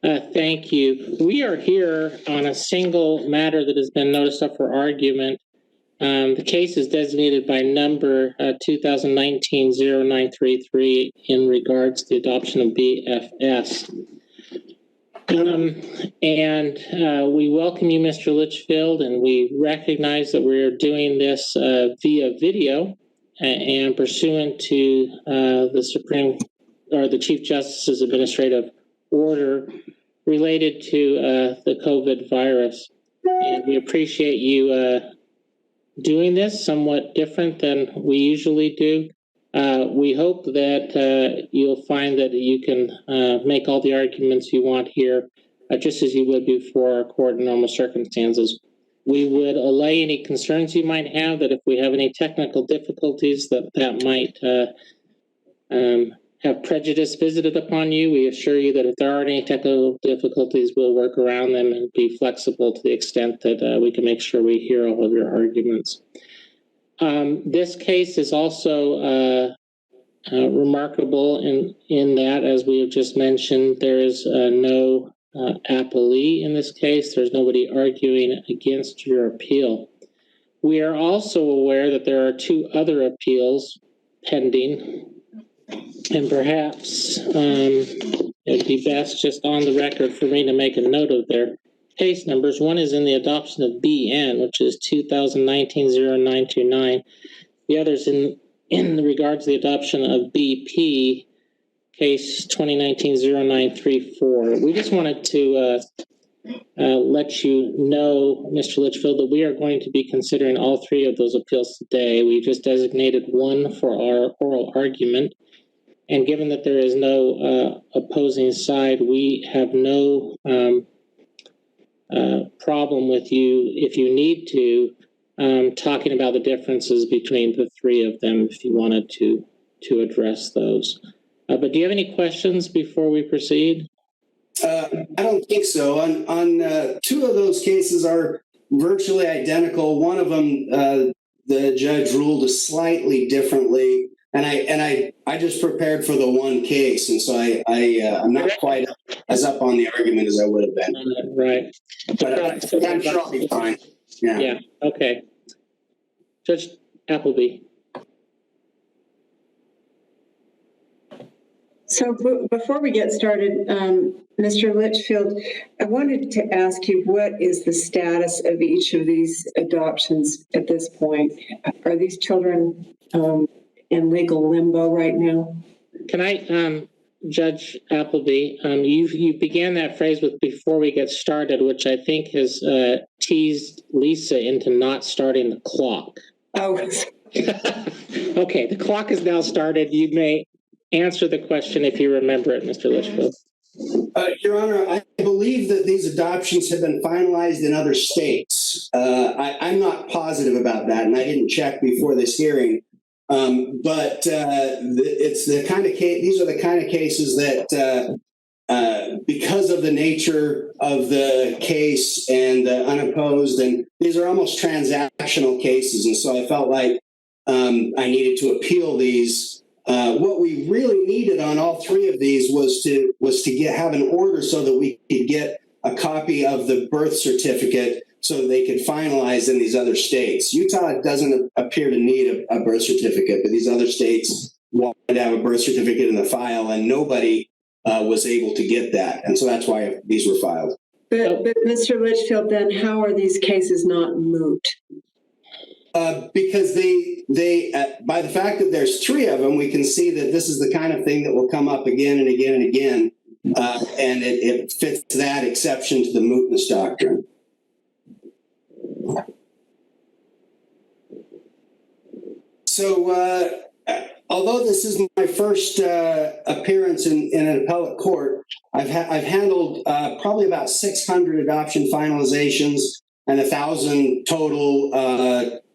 Thank you. We are here on a single matter that has been noticed up for argument. The case is designated by number 2019-0933 in regards to the adoption of BFS. We welcome you, Mr. Litchfield, and we recognize that we're doing this via video and pursuant to the Chief Justice's administrative order related to the COVID virus. And we appreciate you doing this somewhat different than we usually do. We hope that you'll find that you can make all the arguments you want here, just as you would before our court in normal circumstances. We would allay any concerns you might have, that if we have any technical difficulties that might have prejudice visited upon you. We assure you that if there are any technical difficulties, we'll work around them and be flexible to the extent that we can make sure we hear all of your arguments. This case is also remarkable in that, as we have just mentioned, there is no appellee in this case. There's nobody arguing against your appeal. We are also aware that there are two other appeals pending, and perhaps it'd be best just on the record for me to make a note of their case numbers. One is in the adoption of BN, which is 2019-0929. The other is in regards to the adoption of BP, case 2019-0934. We just wanted to let you know, Mr. Litchfield, that we are going to be considering all three of those appeals today. We just designated one for our oral argument. And given that there is no opposing side, we have no problem with you, if you need to, talking about the differences between the three of them, if you wanted to address those. But do you have any questions before we proceed? I don't think so. On two of those cases are virtually identical. One of them, the judge ruled slightly differently. And I just prepared for the one case, and so I'm not quite as up on the argument as I would have been. Right. But I'm sure I'll be fine. Yeah. Yeah. Okay. Judge Appleby. So before we get started, Mr. Litchfield, I wanted to ask you, what is the status of each of these adoptions at this point? Are these children in legal limbo right now? Can I, Judge Appleby, you began that phrase with "before we get started," which I think has teased Lisa into not starting the clock. Oh. Okay, the clock is now started. You may answer the question if you remember it, Mr. Litchfield. Your Honor, I believe that these adoptions have been finalized in other states. I'm not positive about that, and I didn't check before this hearing. But it's the kind of case. These are the kind of cases that, because of the nature of the case and unopposed, and these are almost transactional cases, and so I felt like I needed to appeal these. What we really needed on all three of these was to have an order so that we could get a copy of the birth certificate, so they could finalize in these other states. Utah doesn't appear to need a birth certificate, but these other states wanted to have a birth certificate in the file, and nobody was able to get that. And so that's why these were filed. But Mr. Litchfield, then how are these cases not moot? Because they by the fact that there's three of them, we can see that this is the kind of thing that will come up again and again and again. And it fits that exception to the mootness doctrine. So, although this is my first appearance in an appellate court, I've handled probably about 600 adoption finalizations and 1,000 total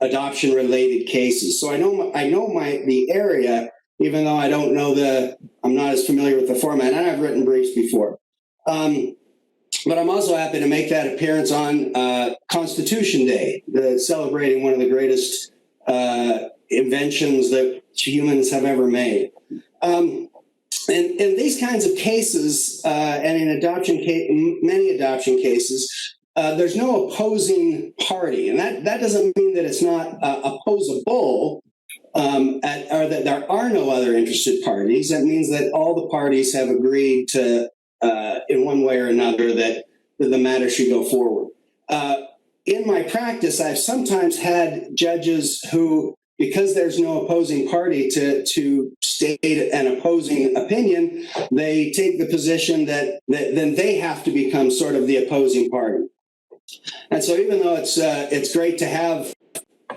adoption-related cases. So I know the area, even though I don't know I'm not as familiar with the format, and I've written briefs before. But I'm also happy to make that appearance on Constitution Day, celebrating one of the greatest inventions that humans have ever made. in these kinds of cases, and in many adoption cases, there's no opposing party, and that doesn't mean that it's not opposable, or that there are no other interested parties. That means that all the parties have agreed to, in one way or another, that the matter should go forward. In my practice, I've sometimes had judges who, because there's no opposing party to state an opposing opinion, they take the position that then they have to become sort of the opposing party. And so even though it's great to have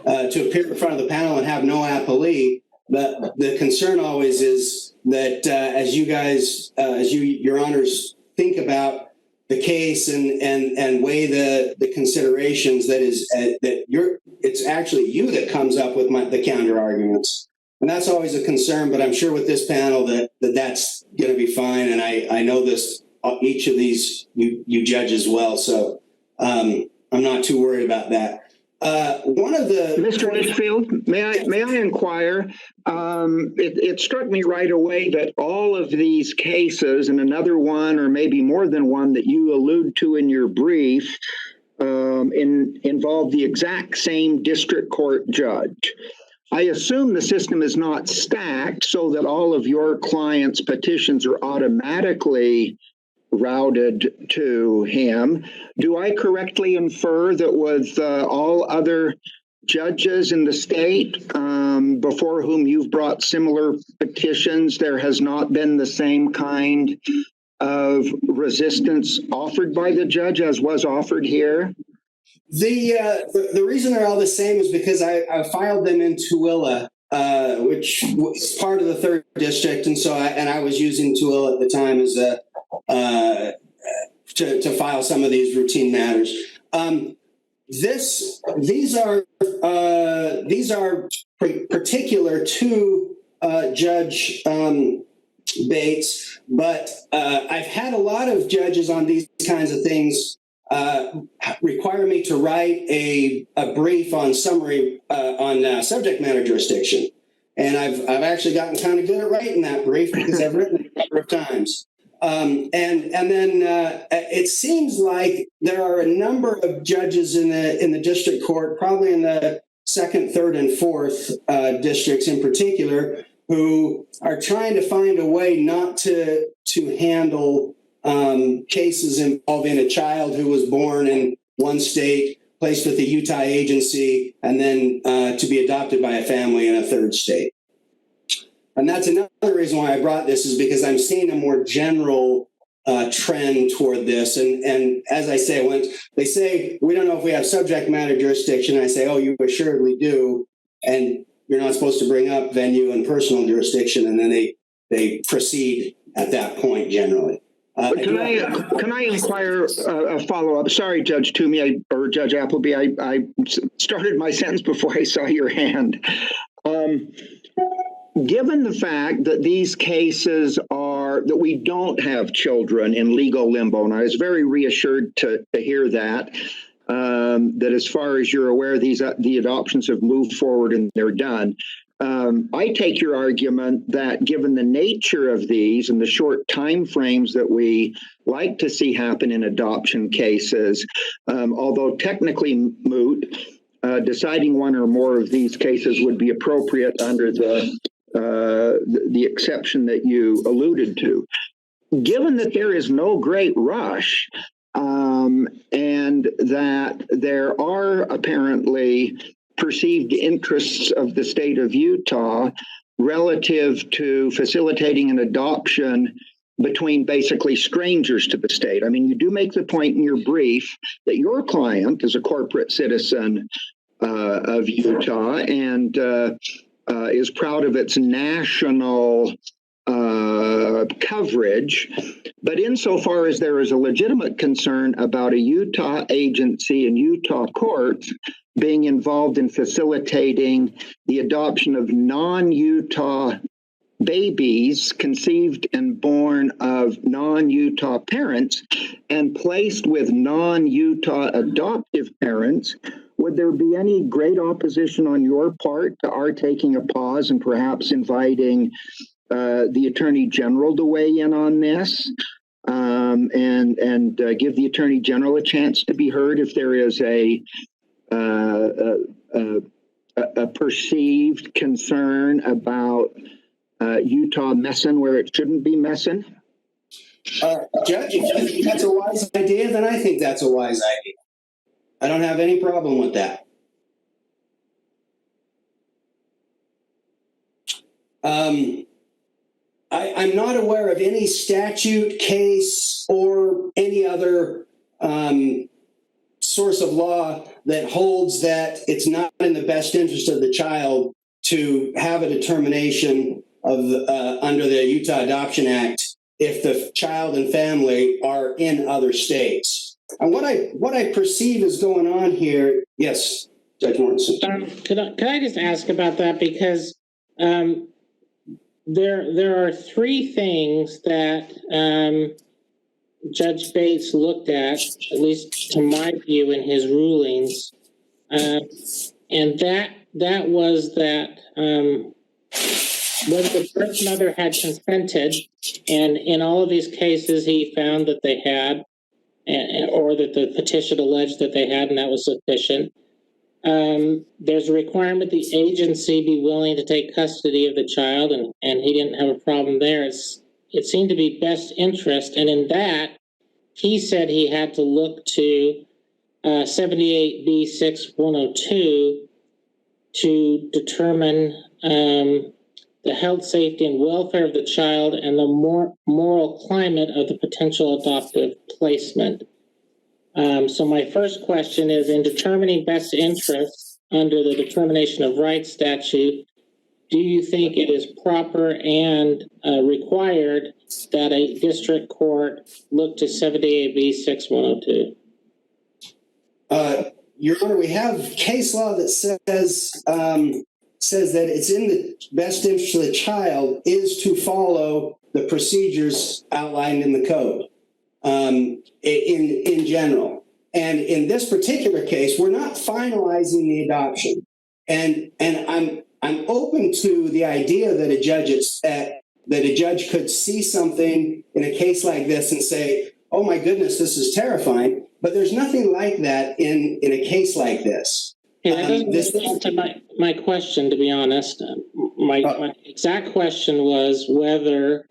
to appear in front of the panel and have no appellee, the concern always is that as you guys, your honors, think about the case and weigh the considerations, it's actually you that comes up with the counter arguments, and that's always a concern. But I'm sure with this panel that's going to be fine, and I know this each of you judges well, so I'm not too worried about that. One of the Mr. Litchfield, may I inquire? It struck me right away that all of these cases, and another one or maybe more than one that you allude to in your brief, involve the exact same district court judge. I assume the system is not stacked so that all of your clients' petitions are automatically routed to him. Do I correctly infer that with all other judges in the state before whom you've brought similar petitions, there has not been the same kind of resistance offered by the judge as was offered here? The reason they're all the same is because I filed them in Tooele, which was part of the 3rd district, and so I was using Tooele at the time as to file some of these routine matters. These are particular to Judge Bates, but I've had a lot of judges on these kinds of things require me to write a brief on summary on subject matter jurisdiction, and I've actually gotten kind of good at writing that brief because I've written it a number of times. And then it seems like there are a number of judges in the district court, probably in the 2nd, 3rd, and 4th districts in particular, who are trying to find a way not to handle cases involving a child who was born in one state, placed with a Utah agency, and then to be adopted by a family in a 3rd state. And that's another reason why I brought this, is because I'm seeing a more general trend toward this. And as I say, when they say, we don't know if we have subject matter jurisdiction, I say, oh, you assuredly do. And you're not supposed to bring up venue and personal jurisdiction. And then they proceed at that point generally. Can I inquire a follow-up? Sorry, Judge Toomey or Judge Appleby, I started my sentence before I saw your hand. Given the fact that these cases that we don't have children in legal limbo, and I was very reassured to hear that as far as you're aware, the adoptions have moved forward and they're done. I take your argument that given the nature of these and the short time frames that we like to see happen in adoption cases, although technically moot, deciding one or more of these cases would be appropriate under the exception that you alluded to. Given that there is no great rush, and that there are apparently perceived interests of the state of Utah relative to facilitating an adoption between basically strangers to the state. I mean, you do make the point in your brief that your client is a corporate citizen of Utah and is proud of its national coverage, but insofar as there is a legitimate concern about a Utah agency and Utah courts being involved in facilitating the adoption of non-Utah babies conceived and born of non-Utah parents and placed with non-Utah adoptive parents, would there be any great opposition on your part to our taking a pause and perhaps inviting the Attorney General to weigh in on this, and give the Attorney General a chance to be heard if there is a perceived concern about Utah messing where it shouldn't be messing? Judge, if you think that's a wise idea, then I think that's a wise idea. I don't have any problem with that. I'm not aware of any statute, case, or any other source of law that holds that it's not in the best interest of the child to have a determination of under the Utah Adoption Act if the child and family are in other states. And what I perceive is going on here, yes, Judge Mortensen. Could I just ask about that, because there are three things that Judge Bates looked at least to my view, in his rulings, and that was that whether the birth mother had consented, and in all of these cases he found that they had, or that the petition alleged that they had, and that was sufficient. There's a requirement the agency be willing to take custody of the child, and he didn't have a problem there. It seemed to be best interest, and in that, he said he had to look to 78B6102 to determine the health, safety, and welfare of the child and the moral climate of the potential adoptive placement. So my first question is, in determining best interest under the determination of rights statute, do you think it is proper and required that a district court look to 78B6102? Your Honor, we have case law that says that it's in the best interest of the child is to follow the procedures outlined in the code in general. And in this particular case, we're not finalizing the adoption. And I'm open to the idea that a judge could see something in a case like this and say, oh my goodness, this is terrifying. But there's nothing like that in a case like this. Yeah, that doesn't answer my question, to be honest. My exact question was whether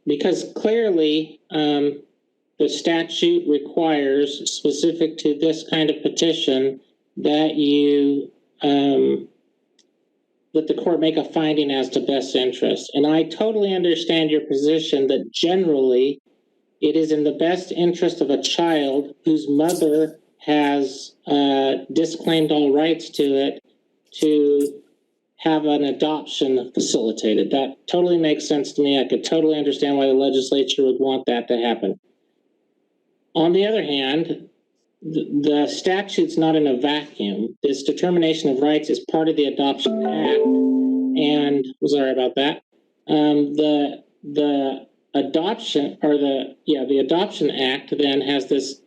because clearly the statute requires, specific to this kind of petition, that that the court make a finding as to best interest. And I totally understand your position that generally it is in the best interest of a child whose mother has disclaimed all rights to it to have an adoption facilitated. That totally makes sense to me. I could totally understand why the legislature would want that to happen. On the other hand, the statute's not in a vacuum. This determination of rights is part of the Adoption Act, and sorry about that. The adoption, or the Adoption Act then has this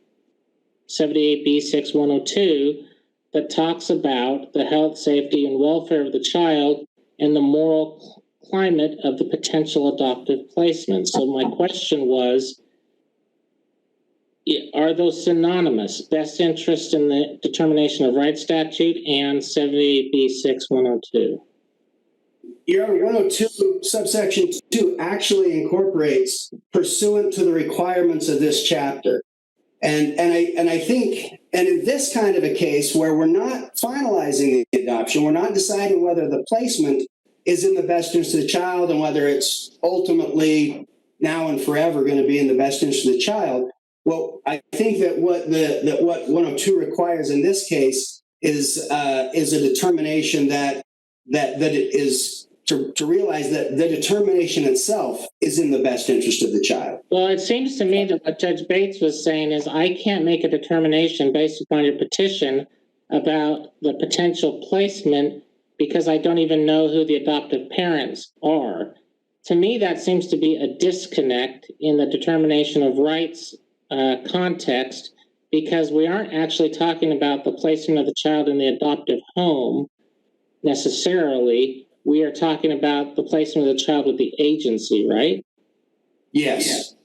78B6102 that talks about the health, safety, and welfare of the child and the moral climate of the potential adoptive placement. So my question was, are those synonymous, best interest in the determination of rights statute and 78B6102? Your Honor, 102 subsection 2 actually incorporates pursuant to the requirements of this chapter. And I think, and in this kind of a case where we're not finalizing the adoption, we're not deciding whether the placement is in the best interest of the child and whether it's ultimately now and forever going to be in the best interest of the child. Well, I think that what 102 requires in this case is a determination that it is to realize that the determination itself is in the best interest of the child. Well, it seems to me that what Judge Bates was saying is I can't make a determination based upon your petition about the potential placement because I don't even know who the adoptive parents are. To me, that seems to be a disconnect in the determination of rights context, because we aren't actually talking about the placement of the child in the adoptive home necessarily. we are talking about the placement of the child with the agency, right? Yes.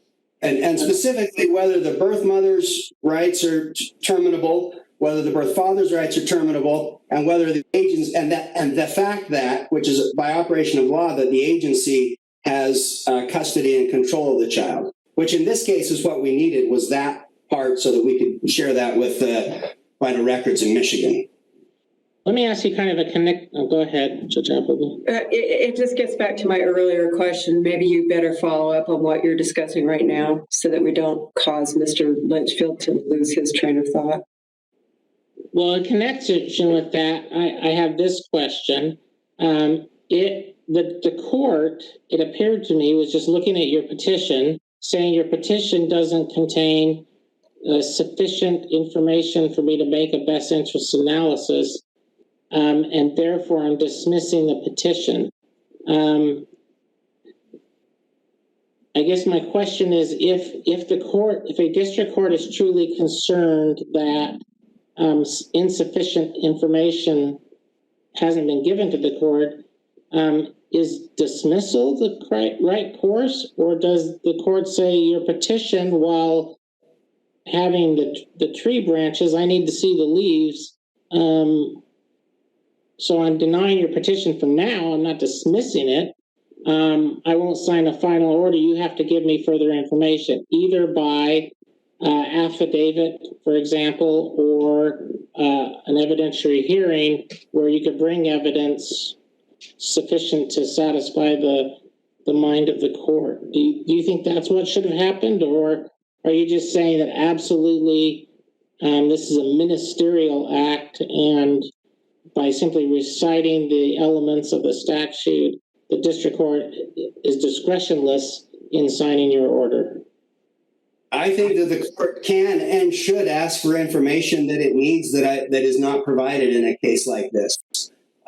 And specifically whether the birth mother's rights are terminable, whether the birth father's rights are terminable, and whether the agents and the fact that, which is by operation of law, that the agency has custody and control of the child, which in this case is what we needed, was that part so that we could share that with vital records in Michigan. Let me ask you kind of a go ahead, Judge Appleby. It just gets back to my earlier question. Maybe you better follow up on what you're discussing right now so that we don't cause Mr. Litchfield to lose his train of thought. Well, in connection with that, I have this question. The court, it appeared to me, was just looking at your petition, saying your petition doesn't contain sufficient information for me to make a best interest analysis, and therefore I'm dismissing the petition. I guess my question is, if a district court is truly concerned that insufficient information hasn't been given to the court, is dismissal the right course, or does the court say your petition, while having the tree branches, I need to see the leaves, so I'm denying your petition for now, I'm not dismissing it, I won't sign a final order, you have to give me further information, either by affidavit, for example, or an evidentiary hearing where you could bring evidence sufficient to satisfy the mind of the court. Do you think that's what should have happened, or are you just saying that absolutely this is a ministerial act, and by simply reciting the elements of the statute, the district court is discretionless in signing your order? I think that the court can and should ask for information that it needs that is not provided in a case like this.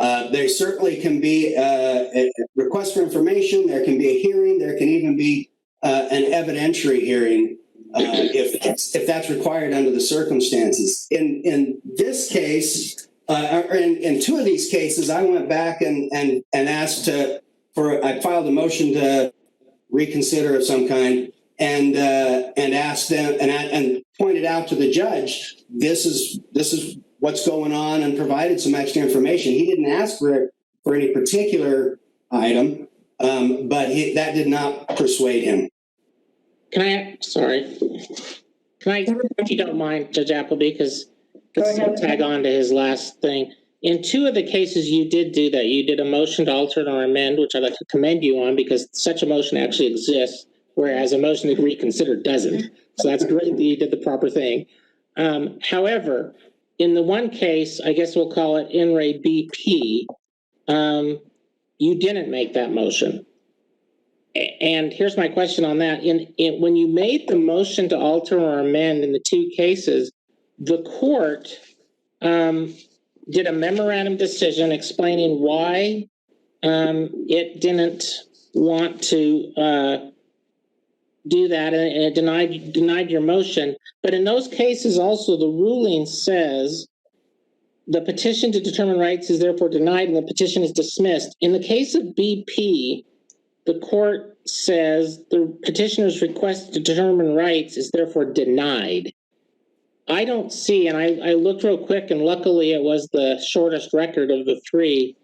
There certainly can be a request for information. There can be a hearing. There can even be an evidentiary hearing if that's required under the circumstances. In this case, or in two of these cases, I went back and asked I filed a motion to reconsider of some kind, and asked them and pointed out to the judge, this is what's going on, and provided some extra information. He didn't ask for any particular item, but that did not persuade him. If you don't mind, Judge Appleby, because let's tag on to his last thing. In two of the cases you did do that. You did a motion to alter or amend, which I'd like to commend you on, because such a motion actually exists, whereas a motion to reconsider doesn't. So that's great that you did the proper thing. However, in the one case, I guess we'll call it In Re BP, you didn't make that motion. And here's my question on that. When you made the motion to alter or amend in the two cases, the court did a memorandum decision explaining why it didn't want to do that, and it denied your motion. But in those cases also, the ruling says the petition to determine rights is therefore denied and the petition is dismissed. In the case of BP, the court says the petitioner's request to determine rights is therefore denied. I don't see, and I looked real quick, and luckily it was the shortest record of the three,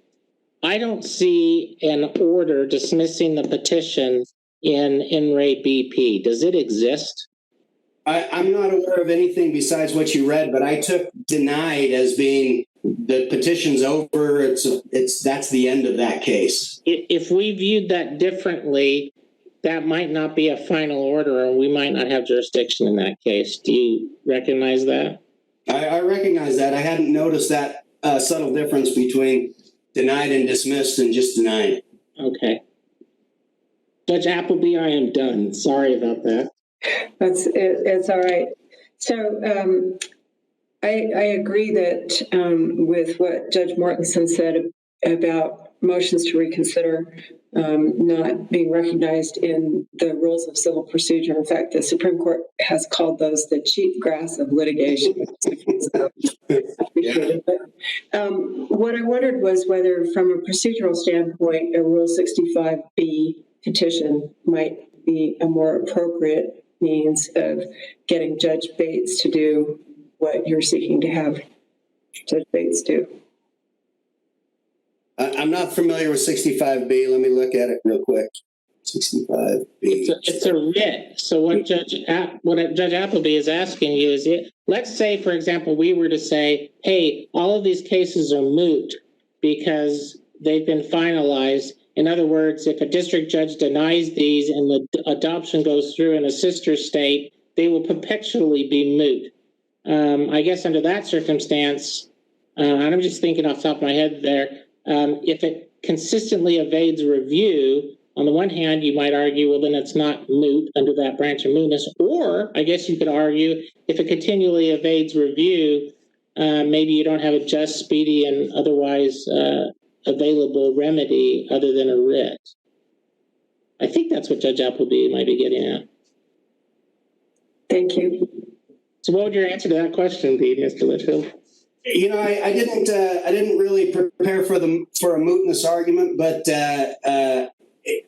I don't see an order dismissing the petition in Re BP. Does it exist? I'm not aware of anything besides what you read, but I took denied as being the petition's over. That's the end of that case. If we viewed that differently, that might not be a final order, and we might not have jurisdiction in that case. Do you recognize that? I recognize that. I hadn't noticed that subtle difference between denied and dismissed and just denied. Okay. Judge Appleby, I am done. Sorry about that. It's all right. So I agree that with what Judge Mortensen said about motions to reconsider not being recognized in the rules of civil procedure. In fact, the Supreme Court has called those the cheap grass of litigation. So, appreciate it. But what I wondered was whether, from a procedural standpoint, a Rule 65B petition might be a more appropriate means of getting Judge Bates to do what you're seeking to have Judge Bates do. I'm not familiar with 65B. Let me look at it real quick. 65B. It's a writ. So what Judge Appleby is asking you is, let's say, for example, we were to say, hey, all of these cases are moot because they've been finalized. In other words, if a district judge denies these and the adoption goes through in a sister state, they will perpetually be moot. I guess under that circumstance, and I'm just thinking off the top of my head there, if it consistently evades review, on the one hand, you might argue, well, then it's not moot under that branch of mootness. Or I guess you could argue, if it continually evades review, maybe you don't have a just, speedy, and otherwise available remedy other than a writ. I think that's what Judge Appleby might be getting at. Thank you. So what would your answer to that question be, Mr. Litchfield? You know, I didn't really prepare for a mootness argument, but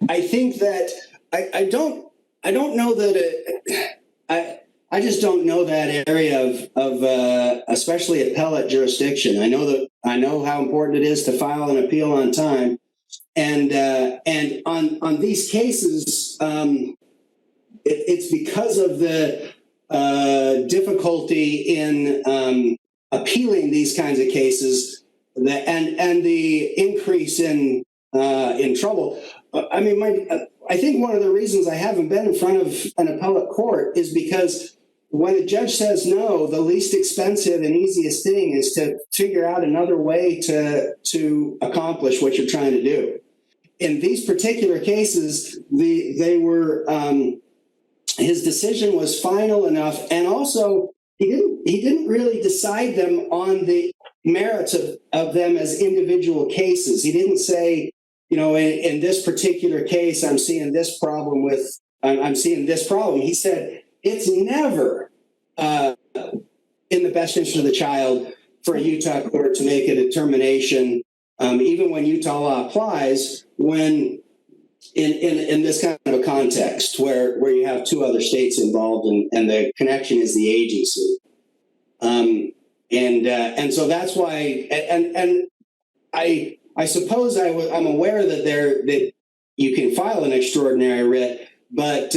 I think that I don't know that I just don't know that area of especially appellate jurisdiction. I know how important it is to file an appeal on time, and on these cases, it's because of the difficulty in appealing these kinds of cases, and the increase in trouble. I mean, I think one of the reasons I haven't been in front of an appellate court is because when a judge says no, the least expensive and easiest thing is to figure out another way to accomplish what you're trying to do. In these particular cases, his decision was final enough, and also he didn't really decide them on the merits of them as individual cases. He didn't say, you know, in this particular case, I'm seeing this problem. He said, it's never in the best interest of the child for a Utah court to make a determination, even when Utah law applies, when in this kind of a context where you have two other states involved and the connection is the agency. And so that's why, and I suppose I'm aware that you can file an extraordinary writ, but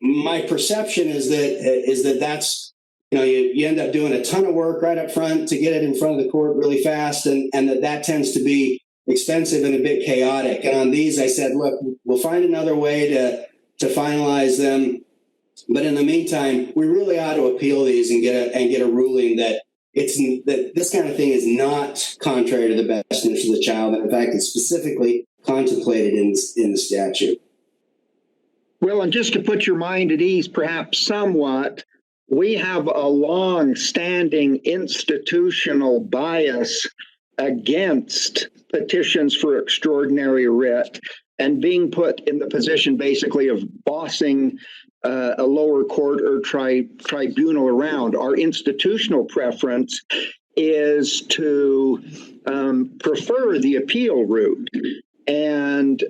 my perception is that that's, you know, you end up doing a ton of work right up front to get it in front of the court really fast, and that tends to be expensive and a bit chaotic. And on these, I said, look, we'll find another way to finalize them, but in the meantime, we really ought to appeal these and get a ruling that this kind of thing is not contrary to the best interest of the child. And in fact, it's specifically contemplated in the statute. Well, and just to put your mind at ease, perhaps somewhat, we have a long-standing institutional bias against petitions for extraordinary writ and being put in the position basically of bossing a lower court or tribunal around. Our institutional preference is to prefer the appeal route. And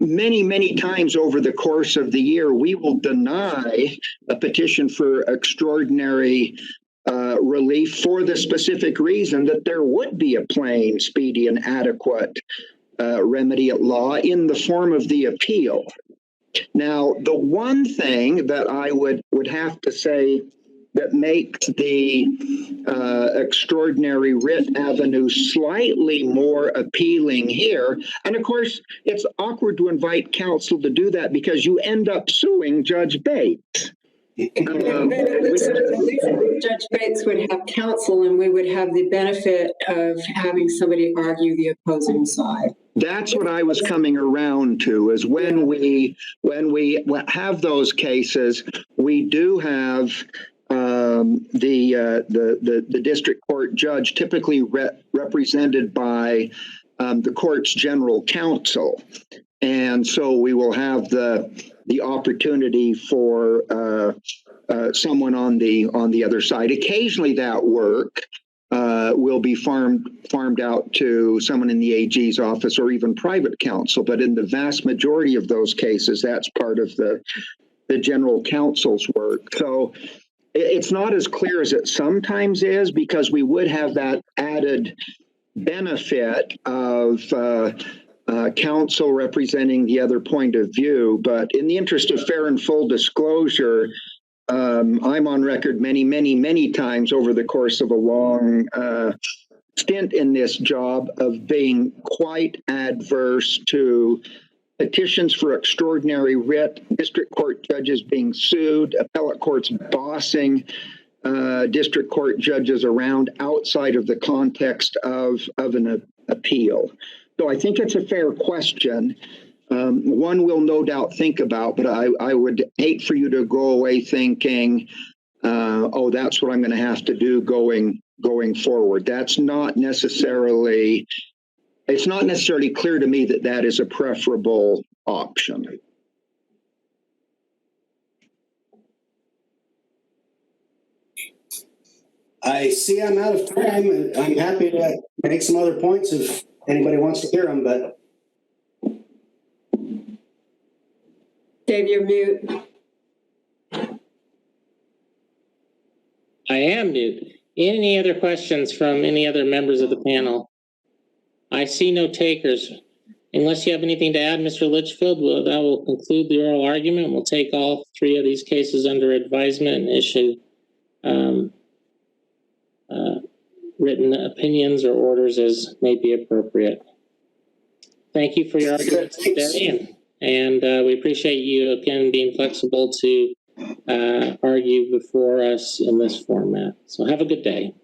many times over the course of the year, we will deny a petition for extraordinary relief for the specific reason that there would be a plain, speedy, and adequate remedy at law in the form of the appeal. Now, the one thing that I would have to say that makes the extraordinary writ avenue slightly more appealing here, and of course, it's awkward to invite counsel to do that because you end up suing Judge Bates. At least Judge Bates would have counsel, and we would have the benefit of having somebody argue the opposing side. That's what I was coming around to, is when we have those cases, we do have the district court judge typically represented by the court's general counsel. And so we will have the opportunity for someone on the other side. Occasionally that work will be farmed out to someone in the AG's office or even private counsel. But in the vast majority of those cases, that's part of the general counsel's work. So it's not as clear as it sometimes is, because we would have that added benefit of counsel representing the other point of view. But in the interest of fair and full disclosure, I'm on record many times over the course of a long stint in this job of being quite adverse to petitions for extraordinary writ, district court judges being sued, appellate courts bossing district court judges around outside of the context of an appeal. So I think it's a fair question. One will no doubt think about, but I would hate for you to go away thinking, oh, that's what I'm going to have to do going forward. That's not necessarily, it's not necessarily clear to me that that is a preferable option. I see I'm out of time, and I'm happy to make some other points if anybody wants to hear them, but. Dave, you're mute. I am mute. Any other questions from any other members of the panel? I see no takers. Unless you have anything to add, Mr. Litchfield, that will conclude the oral argument. We'll take all three of these cases under advisement and issue written opinions or orders as may be appropriate. Thank you for your arguments today, and we appreciate you again being flexible to argue before us in this format. So have a good day.